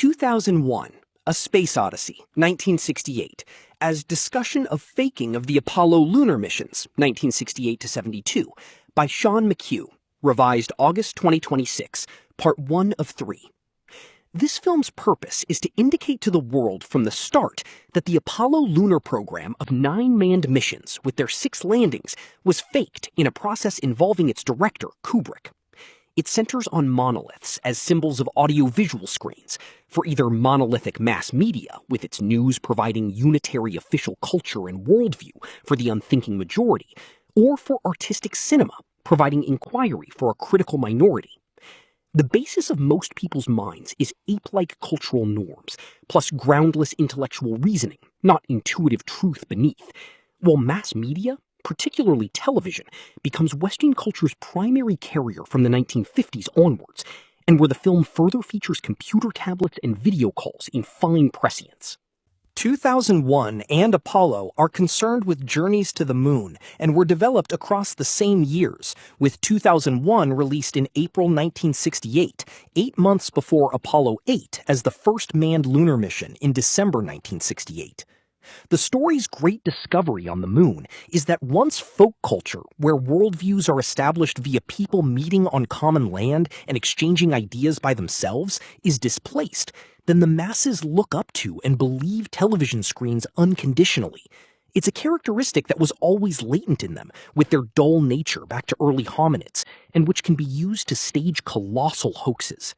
2001, A Space Odyssey, 1968, as discussion of faking of the Apollo lunar missions, 1968 to 72, by Sean McHugh, revised August 2026, part 1 of 3. This film's purpose is to indicate to the world from the start that the Apollo lunar program of 9 manned missions with their 6 landings was faked in a process involving its director, Kubrick. It centers on monoliths as symbols of audiovisual screens, for either monolithic mass media, with its news providing unitary official culture and worldview for the unthinking majority, or for artistic cinema, providing inquiry for a critical minority. The basis of most people's minds is ape-like cultural norms, plus groundless intellectual reasoning, not intuitive truth beneath, while mass media, particularly television, becomes Western culture's primary carrier from the 1950s onwards, and where the film further features computer tablets and video calls in fine prescience. 2001 and Apollo are concerned with journeys to the moon and were developed across the same years, with 2001 released in April 1968, 8 months before Apollo 8 as the first manned lunar mission in December 1968. The story's great discovery on the moon is that once folk culture, where worldviews are established via people meeting on common land and exchanging ideas by themselves, is displaced, then the masses look up to and believe television screens unconditionally. It's a characteristic that was always latent in them, with their dull nature back to early hominids, and which can be used to stage colossal hoaxes.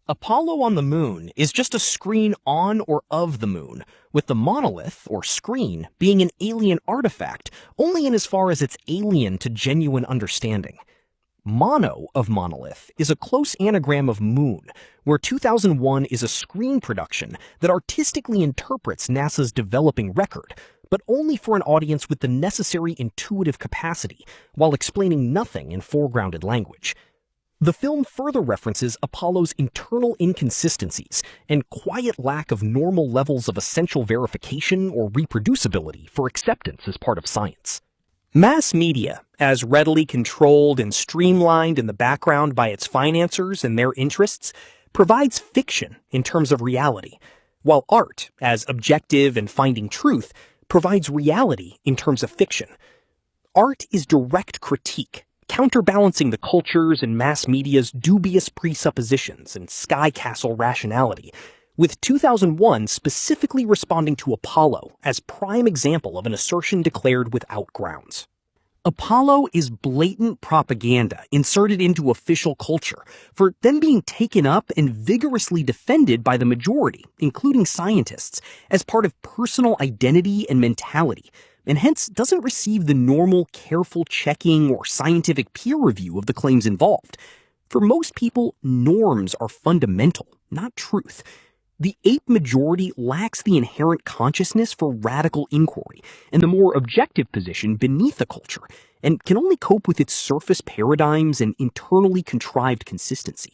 Apollo on the moon is just a screen on or of the moon, with the monolith, or screen, being an alien artifact only in as far as it's alien to genuine understanding. Mono of monolith is a close anagram of moon, where 2001 is a screen production that artistically interprets NASA's developing record, but only for an audience with the necessary intuitive capacity, while explaining nothing in foregrounded language. The film further references Apollo's internal inconsistencies and quiet lack of normal levels of essential verification or reproducibility for acceptance as part of science. Mass media, as readily controlled and streamlined in the background by its financiers and their interests, provides fiction in terms of reality, while art, as objective and finding truth, provides reality in terms of fiction. Art is direct critique, counterbalancing the culture's and mass media's dubious presuppositions and sky castle rationality, with 2001 specifically responding to Apollo as prime example of an assertion declared without grounds. Apollo is blatant propaganda inserted into official culture, for then being taken up and vigorously defended by the majority, including scientists, as part of personal identity and mentality, and hence doesn't receive the normal careful checking or scientific peer review of the claims involved. For most people, norms are fundamental, not truth. The ape majority lacks the inherent consciousness for radical inquiry and the more objective position beneath the culture, and can only cope with its surface paradigms and internally contrived consistency.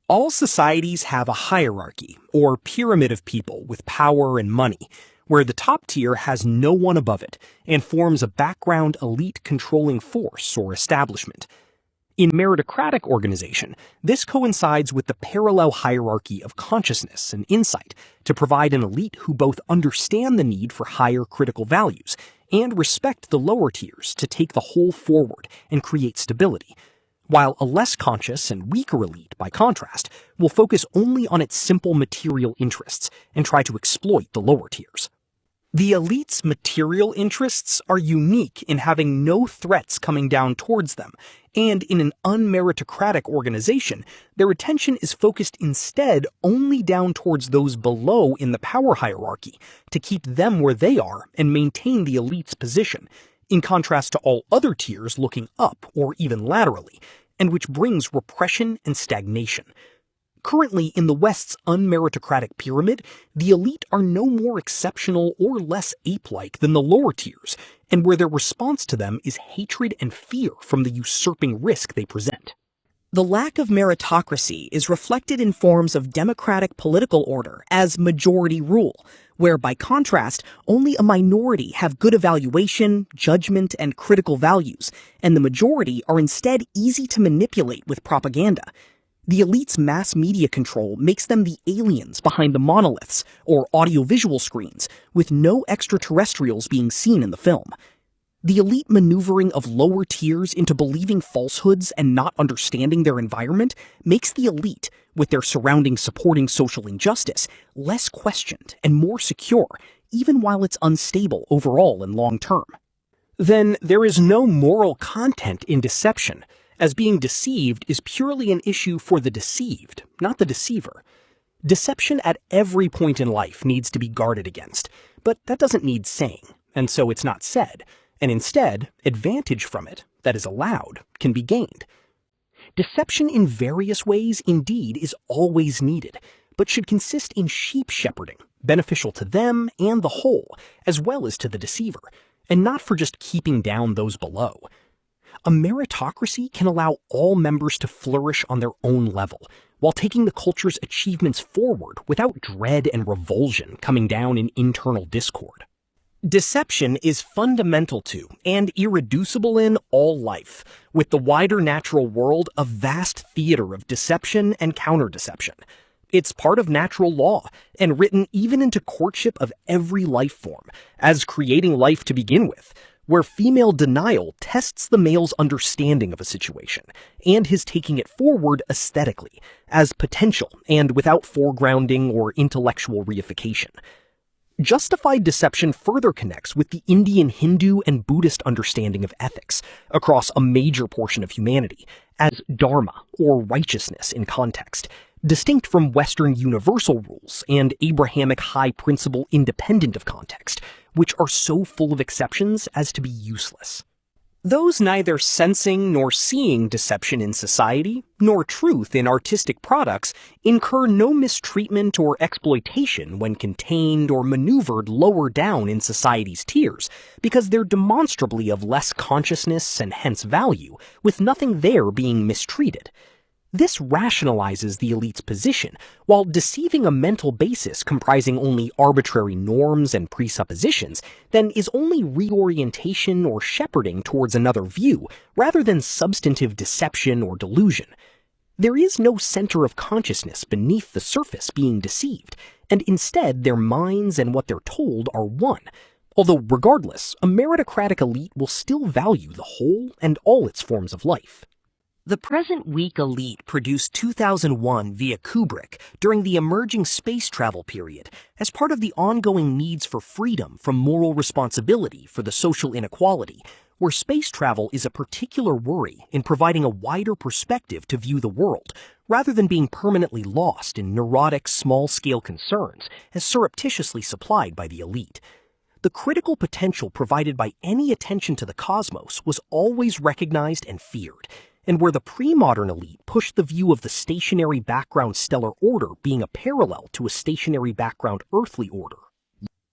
All societies have a hierarchy, or pyramid of people with power and money, where the top tier has no one above it and forms a background elite controlling force or establishment. In meritocratic organization, this coincides with the parallel hierarchy of consciousness and insight to provide an elite who both understand the need for higher critical values and respect the lower tiers to take the whole forward and create stability, while a less conscious and weaker elite, by contrast, will focus only on its simple material interests and try to exploit the lower tiers. The elite's material interests are unique in having no threats coming down towards them, and in an unmeritocratic organization, their attention is focused instead only down towards those below in the power hierarchy to keep them where they are and maintain the elite's position, in contrast to all other tiers looking up or even laterally, and which brings repression and stagnation. Currently, in the West's unmeritocratic pyramid, the elite are no more exceptional or less ape-like than the lower tiers, and where their response to them is hatred and fear from the usurping risk they present. The lack of meritocracy is reflected in forms of democratic political order as majority rule, where by contrast, only a minority have good evaluation, judgment, and critical values, and the majority are instead easy to manipulate with propaganda. The elite's mass media control makes them the aliens behind the monoliths, or audiovisual screens, with no extraterrestrials being seen in the film. The elite maneuvering of lower tiers into believing falsehoods and not understanding their environment makes the elite, with their surroundings supporting social injustice, less questioned and more secure, even while it's unstable overall and long term. Then there is no moral content in deception, as being deceived is purely an issue for the deceived, not the deceiver. Deception at every point in life needs to be guarded against, but that doesn't need saying, and so it's not said. And instead, advantage from it, that is allowed, can be gained. Deception in various ways indeed is always needed, but should consist in sheep shepherding, beneficial to them and the whole, as well as to the deceiver, and not for just keeping down those below. A meritocracy can allow all members to flourish on their own level, while taking the culture's achievements forward without dread and revulsion coming down in internal discord. Deception is fundamental to and irreducible in all life, with the wider natural world a vast theater of deception and counter-deception. It's part of natural law, and written even into courtship of every life form, as creating life to begin with, where female denial tests the male's understanding of a situation, and his taking it forward aesthetically, as potential and without foregrounding or intellectual reification. Justified deception further connects with the Indian Hindu and Buddhist understanding of ethics across a major portion of humanity as dharma, or righteousness in context, distinct from Western universal rules and Abrahamic high principle independent of context, which are so full of exceptions as to be useless. Those neither sensing nor seeing deception in society, nor truth in artistic products, incur no mistreatment or exploitation when contained or maneuvered lower down in society's tiers, because they're demonstrably of less consciousness and hence value, with nothing there being mistreated. This rationalizes the elite's position, while deceiving a mental basis comprising only arbitrary norms and presuppositions, then is only reorientation or shepherding towards another view, rather than substantive deception or delusion. There is no center of consciousness beneath the surface being deceived, and instead their minds and what they're told are one. Although regardless, a meritocratic elite will still value the whole and all its forms of life. The present weak elite produced 2001 via Kubrick during the emerging space travel period as part of the ongoing needs for freedom from moral responsibility for the social inequality, where space travel is a particular worry in providing a wider perspective to view the world, rather than being permanently lost in neurotic small-scale concerns as surreptitiously supplied by the elite. The critical potential provided by any attention to the cosmos was always recognized and feared, and where the pre-modern elite pushed the view of the stationary background stellar order being a parallel to a stationary background earthly order.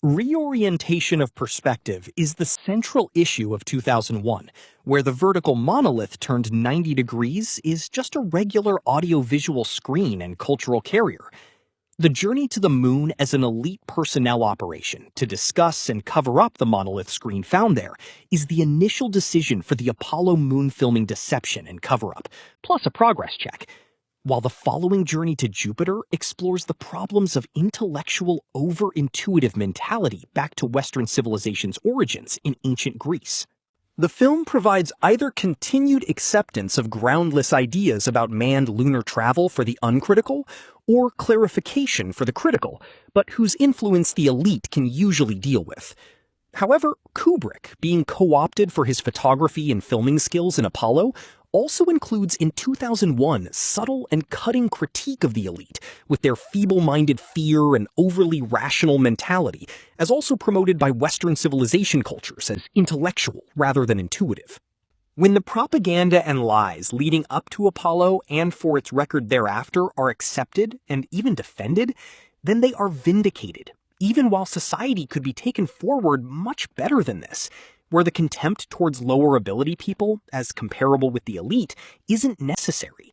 Reorientation of perspective is the central issue of 2001, where the vertical monolith turned 90 degrees is just a regular audiovisual screen and cultural carrier. The journey to the moon as an elite personnel operation to discuss and cover up the monolith screen found there is the initial decision for the Apollo moon filming deception and cover-up, plus a progress check, while the following journey to Jupiter explores the problems of intellectual over-intuitive mentality back to Western civilization's origins in ancient Greece. The film provides either continued acceptance of groundless ideas about manned lunar travel for the uncritical, or clarification for the critical, but whose influence the elite can usually deal with. However, Kubrick, being co-opted for his photography and filming skills in Apollo, also includes in 2001 subtle and cutting critique of the elite, with their feeble-minded fear and overly rational mentality, as also promoted by Western civilization cultures as intellectual rather than intuitive. When the propaganda and lies leading up to Apollo and for its record thereafter are accepted and even defended, then they are vindicated, even while society could be taken forward much better than this, where the contempt towards lower ability people, as comparable with the elite, isn't necessary.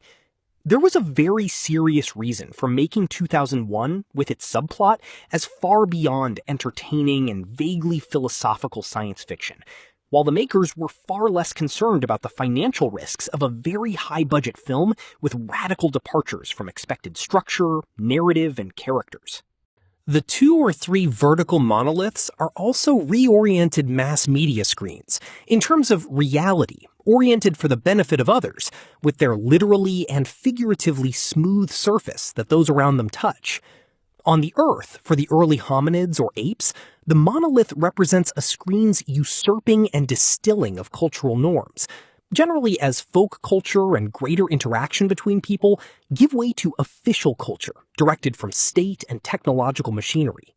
There was a very serious reason for making 2001, with its subplot, as far beyond entertaining and vaguely philosophical science fiction, while the makers were far less concerned about the financial risks of a very high-budget film with radical departures from expected structure, narrative, and characters. The 2 or 3 vertical monoliths are also reoriented mass media screens, in terms of reality, oriented for the benefit of others, with their literally and figuratively smooth surface that those around them touch. On the Earth, for the early hominids or apes, the monolith represents a screen's usurping and distilling of cultural norms, generally as folk culture and greater interaction between people give way to official culture, directed from state and technological machinery.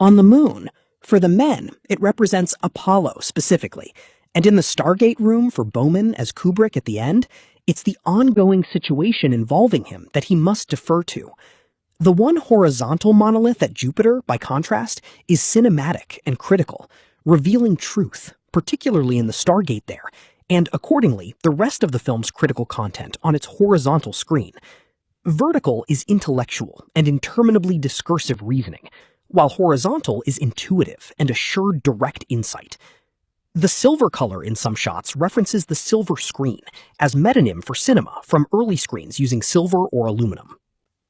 On the Moon, for the men, it represents Apollo specifically, and in the Stargate room for Bowman as Kubrick at the end, it's the ongoing situation involving him that he must defer to. The one horizontal monolith at Jupiter, by contrast, is cinematic and critical, revealing truth, particularly in the Stargate there, and accordingly, the rest of the film's critical content on its horizontal screen. Vertical is intellectual and interminably discursive reasoning, while horizontal is intuitive and assured direct insight. The silver color in some shots references the silver screen as metonym for cinema from early screens using silver or aluminum.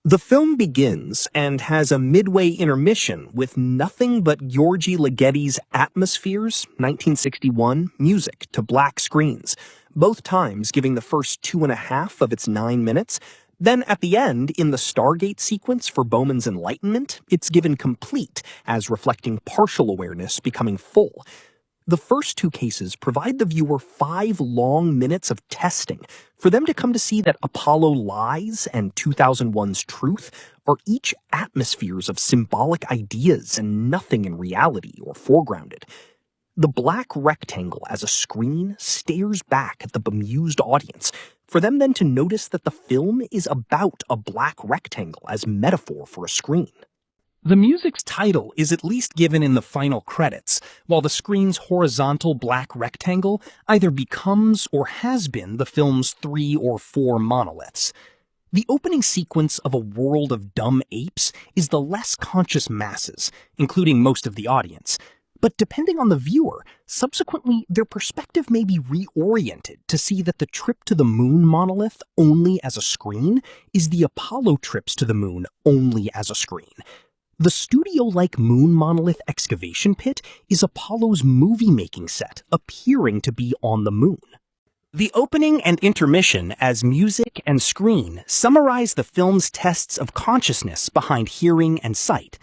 The film begins and has a midway intermission with nothing but Gheorghe Ligeti's Atmospheres, 1961, music to black screens, both times giving the first 2.5 of its 9 minutes. Then at the end, in the Stargate sequence for Bowman's enlightenment, it's given complete, as reflecting partial awareness becoming full. The first 2 cases provide the viewer 5 long minutes of testing for them to come to see that Apollo Lies and 2001's Truth are each atmospheres of symbolic ideas and nothing in reality or foregrounded. The black rectangle as a screen stares back at the bemused audience, for them then to notice that the film is about a black rectangle as metaphor for a screen. The music's title is at least given in the final credits, while the screen's horizontal black rectangle either becomes or has been the film's 3 or 4 monoliths. The opening sequence of A World of Dumb Apes is the less conscious masses, including most of the audience, but depending on the viewer, subsequently their perspective may be reoriented to see that the trip to the moon monolith only as a screen is the Apollo trips to the moon only as a screen. The studio-like moon monolith excavation pit is Apollo's movie-making set, appearing to be on the moon. The opening and intermission as music and screen summarize the film's tests of consciousness behind hearing and sight.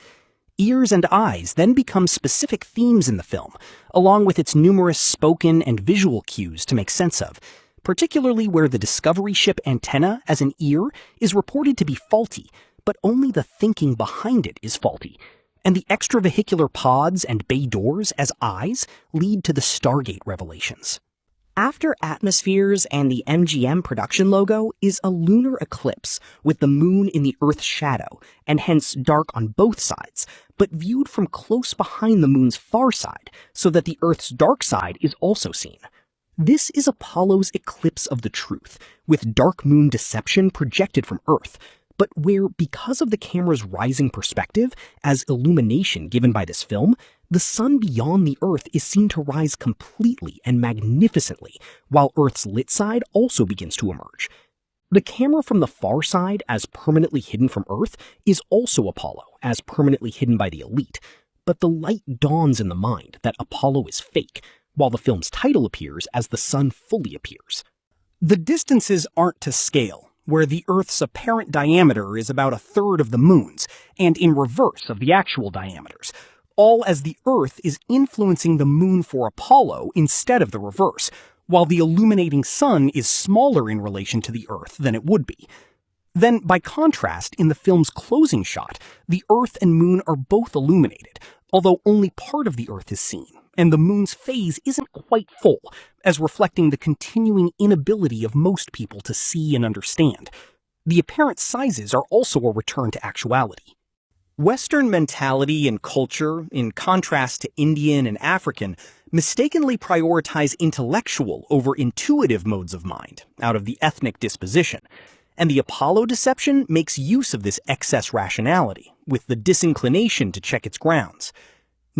Ears and eyes then become specific themes in the film, along with its numerous spoken and visual cues to make sense of, particularly where the Discovery ship antenna as an ear is reported to be faulty, but only the thinking behind it is faulty, and the extravehicular pods and bay doors as eyes lead to the Stargate revelations. After Atmospheres and the MGM production logo is a lunar eclipse with the moon in the Earth's shadow, and hence dark on both sides, but viewed from close behind the moon's far side, so that the Earth's dark side is also seen. This is Apollo's eclipse of the truth, with dark moon deception projected from Earth, but where, because of the camera's rising perspective, as illumination given by this film, the sun beyond the Earth is seen to rise completely and magnificently, while Earth's lit side also begins to emerge. The camera from the far side, as permanently hidden from Earth, is also Apollo, as permanently hidden by the elite, but the light dawns in the mind that Apollo is fake, while the film's title appears as the sun fully appears. The distances aren't to scale, where the Earth's apparent diameter is about 1/3 of the moon's, and in reverse of the actual diameters, all as the Earth is influencing the moon for Apollo instead of the reverse, while the illuminating sun is smaller in relation to the Earth than it would be. Then, by contrast, in the film's closing shot, the Earth and moon are both illuminated, although only part of the Earth is seen, and the moon's phase isn't quite full, as reflecting the continuing inability of most people to see and understand. The apparent sizes are also a return to actuality. Western mentality and culture, in contrast to Indian and African, mistakenly prioritize intellectual over intuitive modes of mind, out of the ethnic disposition, and the Apollo deception makes use of this excess rationality, with the disinclination to check its grounds.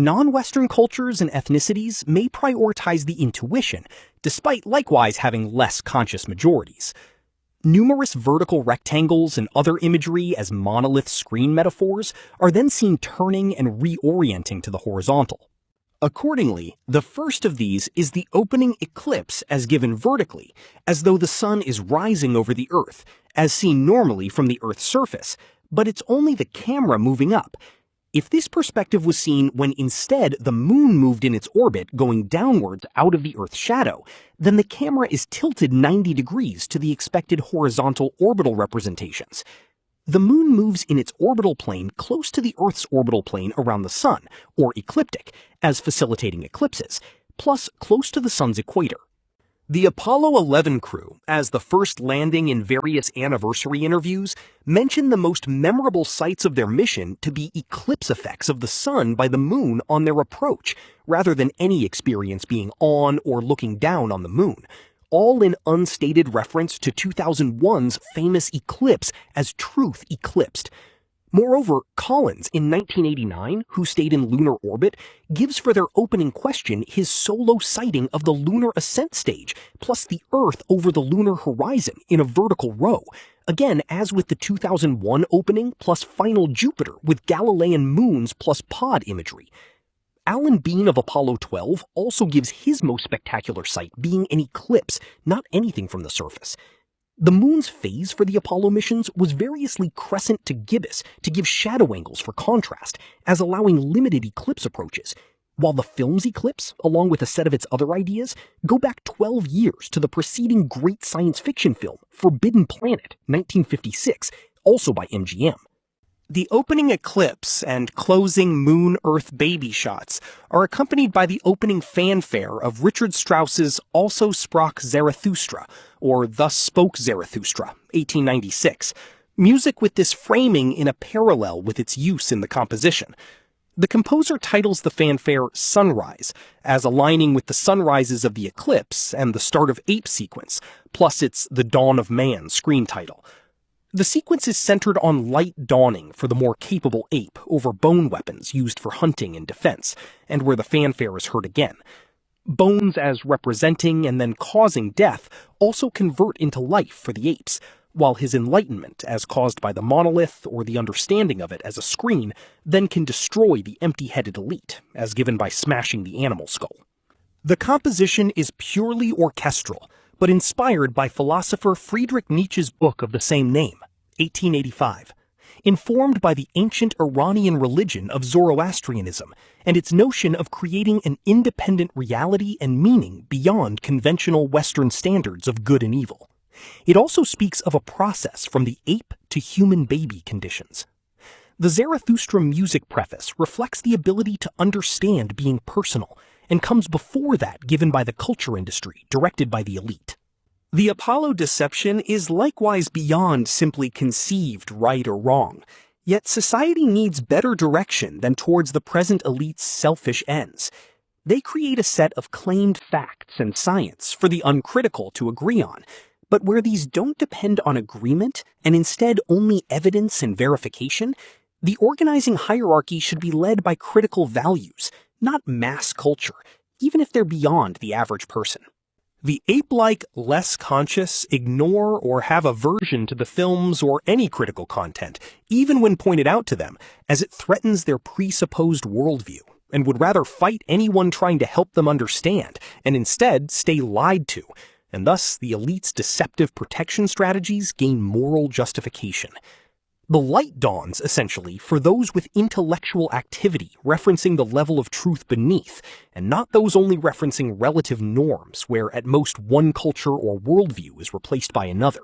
Non-Western cultures and ethnicities may prioritize the intuition, despite likewise having less conscious majorities. Numerous vertical rectangles and other imagery as monolith screen metaphors are then seen turning and reorienting to the horizontal. Accordingly, the first of these is the opening eclipse as given vertically, as though the sun is rising over the Earth, as seen normally from the Earth's surface, but it's only the camera moving up. If this perspective was seen when instead the moon moved in its orbit going downwards out of the Earth's shadow, then the camera is tilted 90 degrees to the expected horizontal orbital representations. The moon moves in its orbital plane close to the Earth's orbital plane around the sun, or ecliptic, as facilitating eclipses, plus close to the sun's equator. The Apollo 11 crew, as the first landing in various anniversary interviews, mentioned the most memorable sights of their mission to be eclipse effects of the sun by the moon on their approach, rather than any experience being on or looking down on the moon, all in unstated reference to 2001's famous eclipse as truth eclipsed. Moreover, Collins, in 1989, who stayed in lunar orbit, gives for their opening question his solo sighting of the lunar ascent stage, plus the Earth over the lunar horizon in a vertical row, again as with the 2001 opening plus final Jupiter with Galilean moons plus pod imagery. Alan Bean of Apollo 12 also gives his most spectacular sight being an eclipse, not anything from the surface. The moon's phase for the Apollo missions was variously crescent to gibbous to give shadow angles for contrast, as allowing limited eclipse approaches, while the film's eclipse, along with a set of its other ideas, go back 12 years to the preceding great science fiction film, Forbidden Planet, 1956, also by MGM. The opening eclipse and closing moon-Earth baby shots are accompanied by the opening fanfare of Richard Strauss's Also Sprach Zarathustra, or Thus Spoke Zarathustra, 1896, music with this framing in a parallel with its use in the composition. The composer titles the fanfare Sunrise, as aligning with the sunrises of the eclipse and the start of Ape sequence, plus its The Dawn of Man screen title. The sequence is centered on light dawning for the more capable ape over bone weapons used for hunting and defense, and where the fanfare is heard again. Bones as representing and then causing death also convert into life for the apes, while his enlightenment, as caused by the monolith or the understanding of it as a screen, then can destroy the empty-headed elite, as given by smashing the animal skull. The composition is purely orchestral, but inspired by philosopher Friedrich Nietzsche's book of the same name, 1885, informed by the ancient Iranian religion of Zoroastrianism and its notion of creating an independent reality and meaning beyond conventional Western standards of good and evil. It also speaks of a process from the ape to human baby conditions. The Zarathustra music preface reflects the ability to understand being personal, and comes before that given by the culture industry, directed by the elite. The Apollo deception is likewise beyond simply conceived right or wrong, yet society needs better direction than towards the present elite's selfish ends. They create a set of claimed facts and science for the uncritical to agree on, but where these don't depend on agreement and instead only evidence and verification, the organizing hierarchy should be led by critical values, not mass culture, even if they're beyond the average person. The ape-like, less conscious ignore or have aversion to the films or any critical content, even when pointed out to them, as it threatens their presupposed worldview, and would rather fight anyone trying to help them understand, and instead stay lied to, and thus the elite's deceptive protection strategies gain moral justification. The light dawns, essentially, for those with intellectual activity referencing the level of truth beneath, and not those only referencing relative norms where at most one culture or worldview is replaced by another.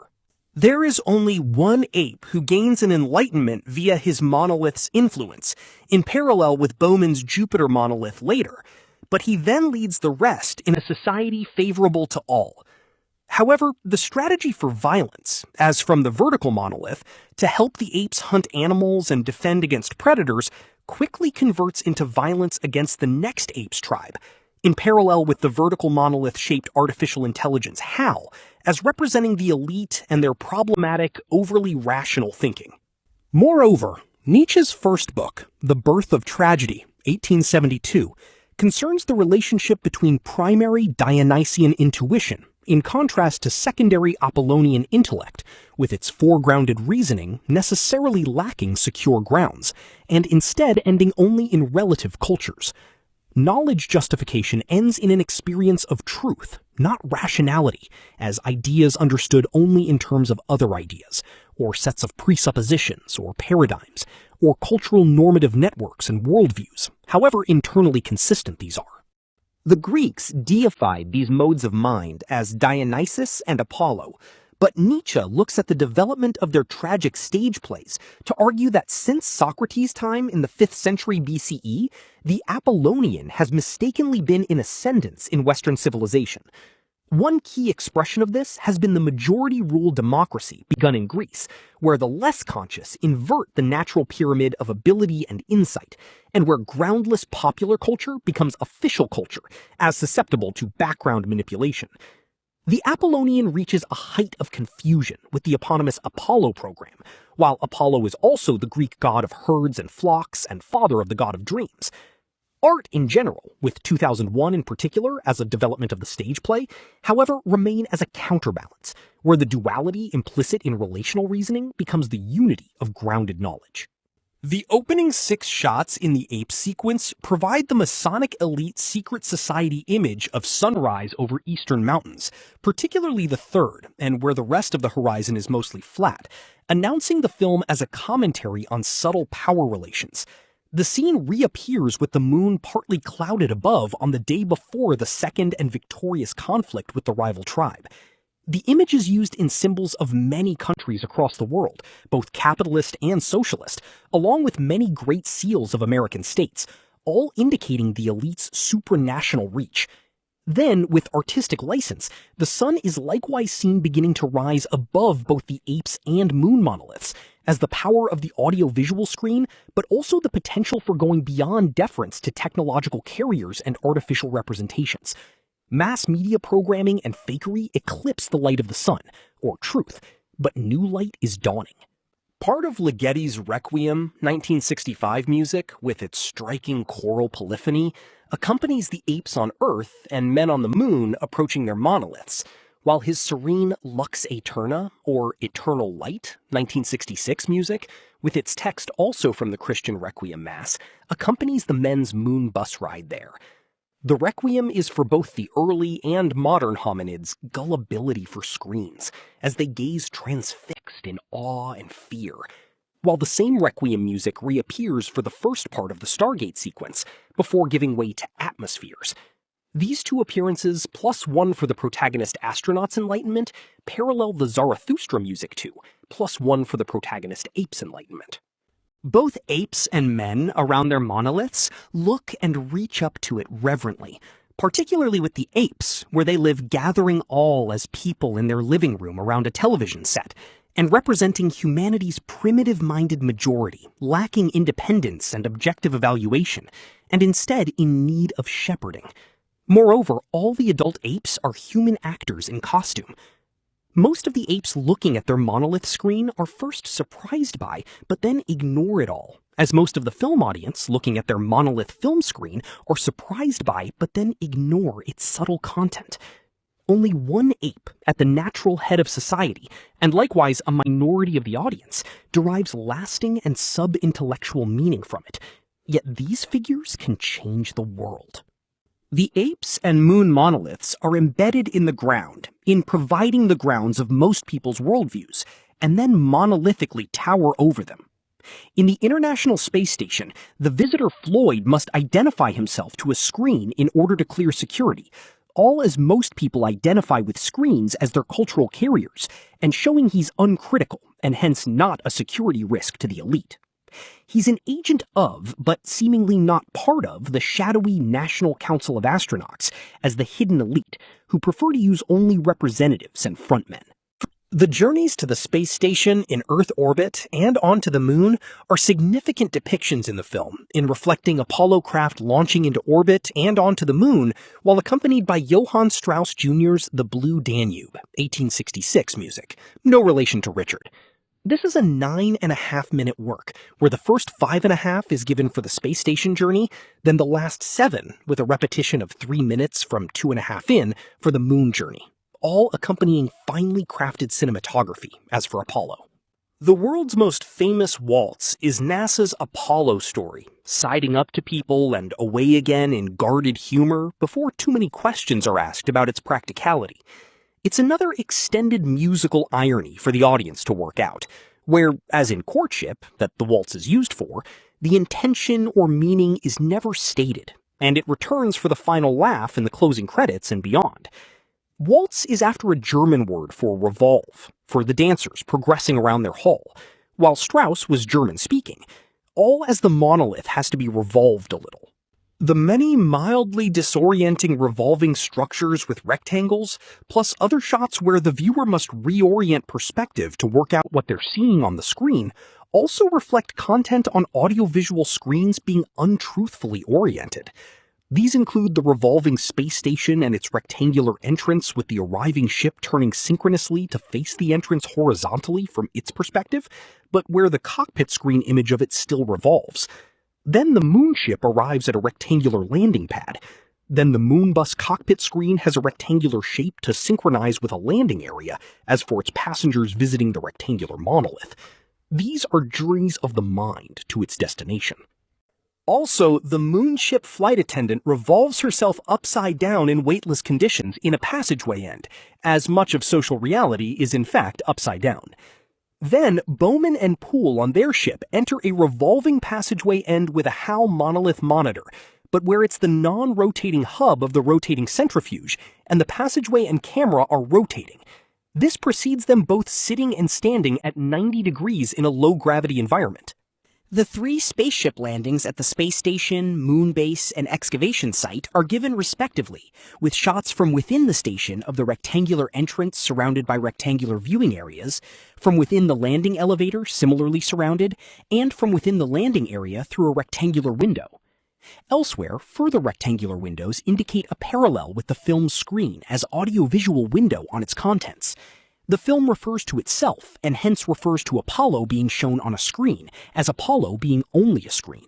There is only one ape who gains an enlightenment via his monolith's influence, in parallel with Bowman's Jupiter monolith later, but he then leads the rest in a society favorable to all. However, the strategy for violence, as from the vertical monolith, to help the apes hunt animals and defend against predators, quickly converts into violence against the next ape's tribe, in parallel with the vertical monolith-shaped artificial intelligence HAL, as representing the elite and their problematic, overly rational thinking. Moreover, Nietzsche's first book, The Birth of Tragedy, 1872, concerns the relationship between primary Dionysian intuition in contrast to secondary Apollonian intellect, with its foregrounded reasoning necessarily lacking secure grounds, and instead ending only in relative cultures. Knowledge justification ends in an experience of truth, not rationality, as ideas understood only in terms of other ideas, or sets of presuppositions or paradigms, or cultural normative networks and worldviews, however internally consistent these are. The Greeks deified these modes of mind as Dionysus and Apollo, but Nietzsche looks at the development of their tragic stage plays to argue that since Socrates' time in the 5th century BCE, the Apollonian has mistakenly been in ascendance in Western civilization. One key expression of this has been the majority-rule democracy begun in Greece, where the less conscious invert the natural pyramid of ability and insight, and where groundless popular culture becomes official culture, as susceptible to background manipulation. The Apollonian reaches a height of confusion with the eponymous Apollo program, while Apollo is also the Greek god of herds and flocks and father of the god of dreams. Art in general, with 2001 in particular as a development of the stage play, however, remain as a counterbalance, where the duality implicit in relational reasoning becomes the unity of grounded knowledge. The opening 6 shots in the ape sequence provide the Masonic elite secret society image of sunrise over eastern mountains, particularly the third, and where the rest of the horizon is mostly flat, announcing the film as a commentary on subtle power relations. The scene reappears with the moon partly clouded above on the day before the second and victorious conflict with the rival tribe. The image is used in symbols of many countries across the world, both capitalist and socialist, along with many great seals of American states, all indicating the elite's supranational reach. Then, with artistic license, the sun is likewise seen beginning to rise above both the apes and moon monoliths, as the power of the audio-visual screen, but also the potential for going beyond deference to technological carriers and artificial representations. Mass media programming and fakery eclipse the light of the sun, or truth, but new light is dawning. Part of Ligeti's Requiem, 1965 music, with its striking choral polyphony, accompanies the apes on Earth and men on the moon approaching their monoliths, while his serene Lux Aeterna, or Eternal Light, 1966 music, with its text also from the Christian Requiem Mass, accompanies the men's moon bus ride there. The Requiem is for both the early and modern hominids' gullibility for screens, as they gaze transfixed in awe and fear, while the same Requiem music reappears for the first part of the Stargate sequence, before giving way to atmospheres. These two appearances, plus one for the protagonist astronaut's enlightenment, parallel the Zarathustra music too, plus one for the protagonist ape's enlightenment. Both apes and men around their monoliths look and reach up to it reverently, particularly with the apes, where they live gathering all as people in their living room around a television set, and representing humanity's primitive-minded majority, lacking independence and objective evaluation, and instead in need of shepherding. Moreover, all the adult apes are human actors in costume. Most of the apes looking at their monolith screen are first surprised by, but then ignore it all, as most of the film audience looking at their monolith film screen are surprised by, but then ignore its subtle content. Only one ape at the natural head of society, and likewise a minority of the audience, derives lasting and sub-intellectual meaning from it. Yet these figures can change the world. The apes and moon monoliths are embedded in the ground, in providing the grounds of most people's worldviews, and then monolithically tower over them. In the International Space Station, the visitor Floyd must identify himself to a screen in order to clear security, all as most people identify with screens as their cultural carriers, and showing he's uncritical and hence not a security risk to the elite. He's an agent of, but seemingly not part of, the shadowy National Council of Astronauts as the hidden elite, who prefer to use only representatives and frontmen. The journeys to the space station, in Earth orbit, and onto the moon are significant depictions in the film, in reflecting Apollo craft launching into orbit and onto the moon, while accompanied by Johann Strauss Jr.'s The Blue Danube, 1866 music, no relation to Richard. This is a 9.5-minute work, where the first 5.5 is given for the space station journey, then the last 7, with a repetition of 3 minutes from 2.5 in, for the moon journey, all accompanying finely crafted cinematography, as for Apollo. The world's most famous waltz is NASA's Apollo story, siding up to people and away again in guarded humor before too many questions are asked about its practicality. It's another extended musical irony for the audience to work out, where, as in courtship, that the waltz is used for, the intention or meaning is never stated, and it returns for the final laugh in the closing credits and beyond. Waltz is after a German word for revolve, for the dancers progressing around their hall, while Strauss was German-speaking, all as the monolith has to be revolved a little. The many mildly disorienting revolving structures with rectangles, plus other shots where the viewer must reorient perspective to work out what they're seeing on the screen, also reflect content on audiovisual screens being untruthfully oriented. These include the revolving space station and its rectangular entrance with the arriving ship turning synchronously to face the entrance horizontally from its perspective, but where the cockpit screen image of it still revolves. Then the moon ship arrives at a rectangular landing pad. Then the moon bus cockpit screen has a rectangular shape to synchronize with a landing area, as for its passengers visiting the rectangular monolith. These are journeys of the mind to its destination. Also, the moonship flight attendant revolves herself upside down in weightless conditions in a passageway end, as much of social reality is in fact upside down. Then, Bowman and Poole on their ship enter a revolving passageway end with a HAL monolith monitor, but where it's the non-rotating hub of the rotating centrifuge, and the passageway and camera are rotating. This precedes them both sitting and standing at 90 degrees in a low-gravity environment. The 3 spaceship landings at the space station, moon base, and excavation site are given respectively, with shots from within the station of the rectangular entrance surrounded by rectangular viewing areas, from within the landing elevator similarly surrounded, and from within the landing area through a rectangular window. Elsewhere, further rectangular windows indicate a parallel with the film's screen as audiovisual window on its contents. The film refers to itself, and hence refers to Apollo being shown on a screen, as Apollo being only a screen.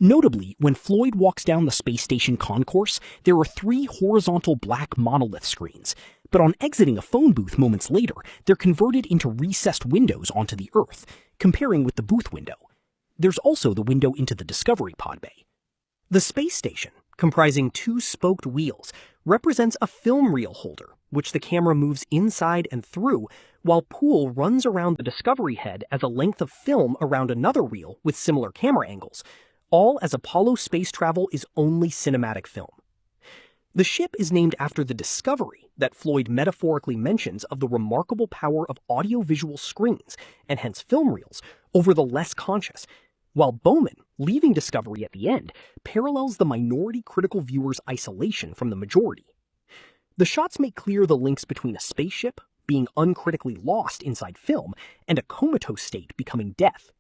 Notably, when Floyd walks down the space station concourse, there are 3 horizontal black monolith screens, but on exiting a phone booth moments later, they're converted into recessed windows onto the Earth, comparing with the booth window. There's also the window into the Discovery pod bay. The space station, comprising 2 spoked wheels, represents a film reel holder, which the camera moves inside and through, while Poole runs around the Discovery head as a length of film around another reel with similar camera angles, all as Apollo space travel is only cinematic film. The ship is named after the discovery that Floyd metaphorically mentions of the remarkable power of audiovisual screens, and hence film reels, over the less conscious, while Bowman, leaving Discovery at the end, parallels the minority critical viewer's isolation from the majority. The shots make clear the links between a spaceship being uncritically lost inside film and a comatose state becoming death.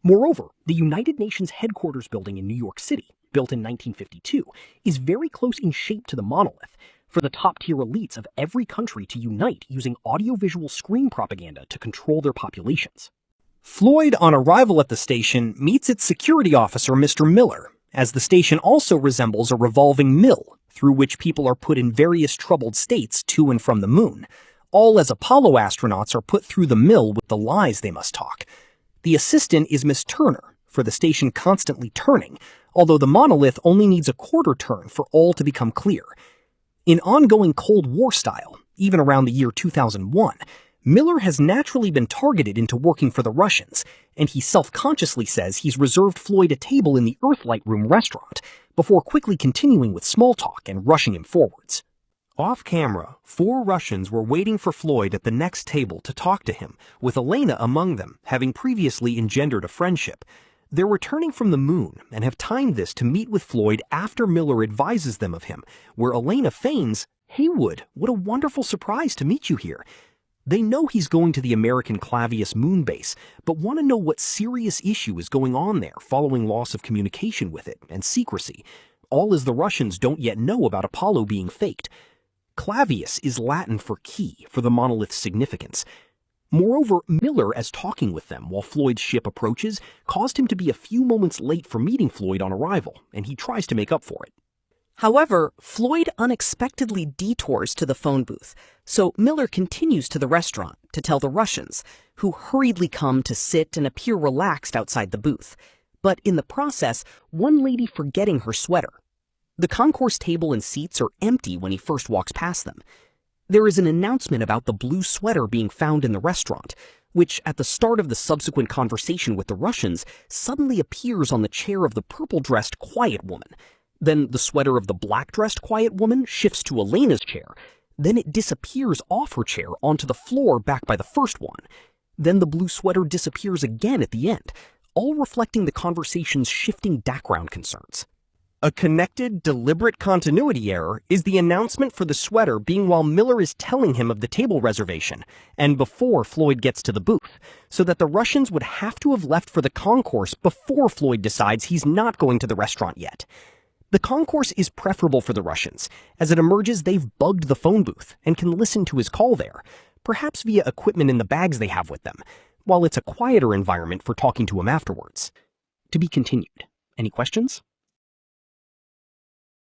Moreover, the United Nations headquarters building in New York City, built in 1952, is very close in shape to the monolith, for the top-tier elites of every country to unite using audiovisual screen propaganda to control their populations. Floyd, on arrival at the station, meets its security officer, Mr. Miller, as the station also resembles a revolving mill, through which people are put in various troubled states to and from the moon, all as Apollo astronauts are put through the mill with the lies they must talk. The assistant is Miss Turner, for the station constantly turning, although the monolith only needs a quarter turn for all to become clear. In ongoing Cold War style, even around the year 2001, Miller has naturally been targeted into working for the Russians, and he self-consciously says he's reserved Floyd a table in the Earthlight Room restaurant, before quickly continuing with small talk and rushing him forwards. Off-camera, 4 Russians were waiting for Floyd at the next table to talk to him, with Elena among them, having previously engendered a friendship. They're returning from the moon and have timed this to meet with Floyd after Miller advises them of him, where Elena feigns, "Hey Wood, what a wonderful surprise to meet you here." They know he's going to the American Clavius moon base, but want to know what serious issue is going on there following loss of communication with it and secrecy, all as the Russians don't yet know about Apollo being faked. Clavius is Latin for key for the monolith's significance. Moreover, Miller, as talking with them while Floyd's ship approaches, caused him to be a few moments late for meeting Floyd on arrival, and he tries to make up for it. However, Floyd unexpectedly detours to the phone booth, so Miller continues to the restaurant to tell the Russians, who hurriedly come to sit and appear relaxed outside the booth, but in the process, one lady forgetting her sweater. The concourse table and seats are empty when he first walks past them. There is an announcement about the blue sweater being found in the restaurant, which at the start of the subsequent conversation with the Russians suddenly appears on the chair of the purple-dressed quiet woman. Then the sweater of the black-dressed quiet woman shifts to Elena's chair. Then it disappears off her chair onto the floor back by the first one. Then the blue sweater disappears again at the end, all reflecting the conversation's shifting background concerns. A connected, deliberate continuity error is the announcement for the sweater being while Miller is telling him of the table reservation, and before Floyd gets to the booth, so that the Russians would have to have left for the concourse before Floyd decides he's not going to the restaurant yet. The concourse is preferable for the Russians, as it emerges they've bugged the phone booth and can listen to his call there, perhaps via equipment in the bags they have with them, while it's a quieter environment for talking to him afterwards. To be continued. Any questions?